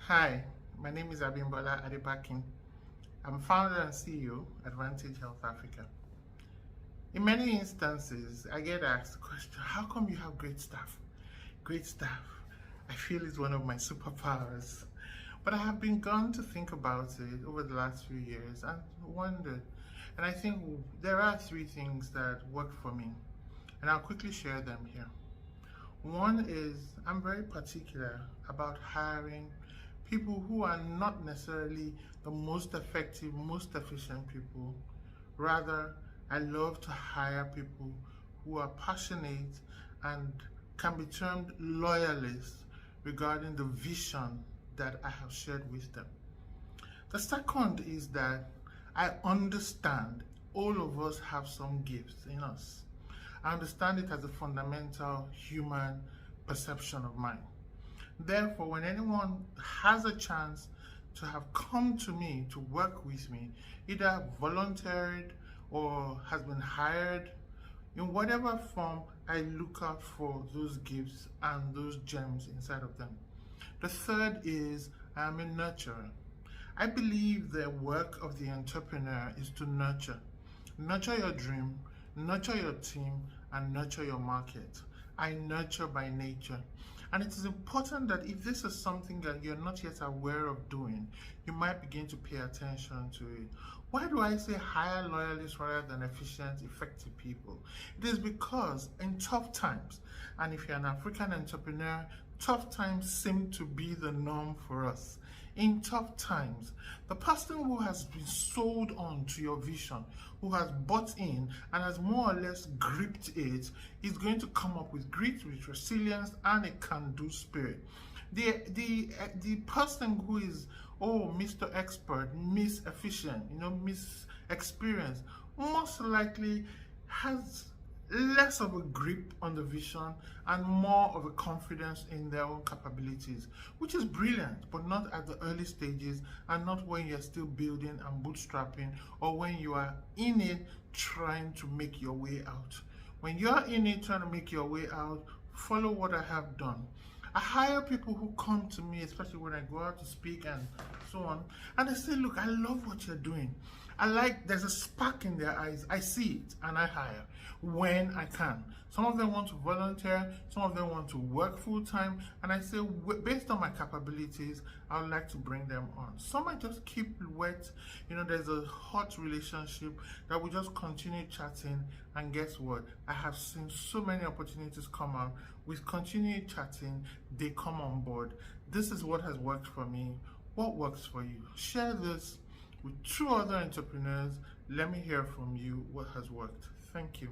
Hi, my name is Abimbola Adebakin. I'm founder and CEO, Advantage Health Africa. In many instances, I get asked the question, how come you have great staff? Great staff. I feel it's one of my superpowers. But I have been gone to think about it over the last few years and wondered. And I think there are three things that work for me. And I'll quickly share them here. One is I'm very particular about hiring people who are not necessarily the most effective, most efficient people. Rather, I love to hire people who are passionate and can be termed loyalists regarding the vision that I have shared with them. The second is that I understand all of us have some gifts in us. I understand it as a fundamental human perception of mine. Therefore, when anyone has a chance to have come to me to work with me, either volunteered or has been hired, in whatever form, I look out for those gifts and those gems inside of them. The third is I'm a nurturer. I believe the work of the entrepreneur is to nurture. Nurture your dream, nurture your team, and nurture your market. I nurture by nature. And it is important that if this is something that you're not yet aware of doing, you might begin to pay attention to it. Why do I say hire loyalists rather than efficient, effective people? It is because in tough times, and if you're an African entrepreneur, tough times seem to be the norm for us. In tough times, the person who has been sold on to your vision, who has bought in and has more or less gripped it, is going to come up with grit, with resilience, and a can-do spirit. The person who is, oh, Mr. Expert, Miss Efficient, Miss Experience, most likely has less of a grip on the vision and more of a confidence in their own capabilities, which is brilliant, but not at the early stages and not when you're still building and bootstrapping or when you are in it trying to make your way out. When you're in it trying to make your way out, follow what I have done. I hire people who come to me, especially when I go out to speak and so on, and they say, look, I love what you're doing. There's a spark in their eyes. I see it and I hire when I can. Some of them want to volunteer, some of them want to work full time, and I say, based on my capabilities, I would like to bring them on. Some I just keep wet. There's a hot relationship that we just continue chatting, and guess what? I have seen so many opportunities come out. With continued chatting, they come on board. This is what has worked for me. What works for you? Share this with two other entrepreneurs. Let me hear from you what has worked. Thank you.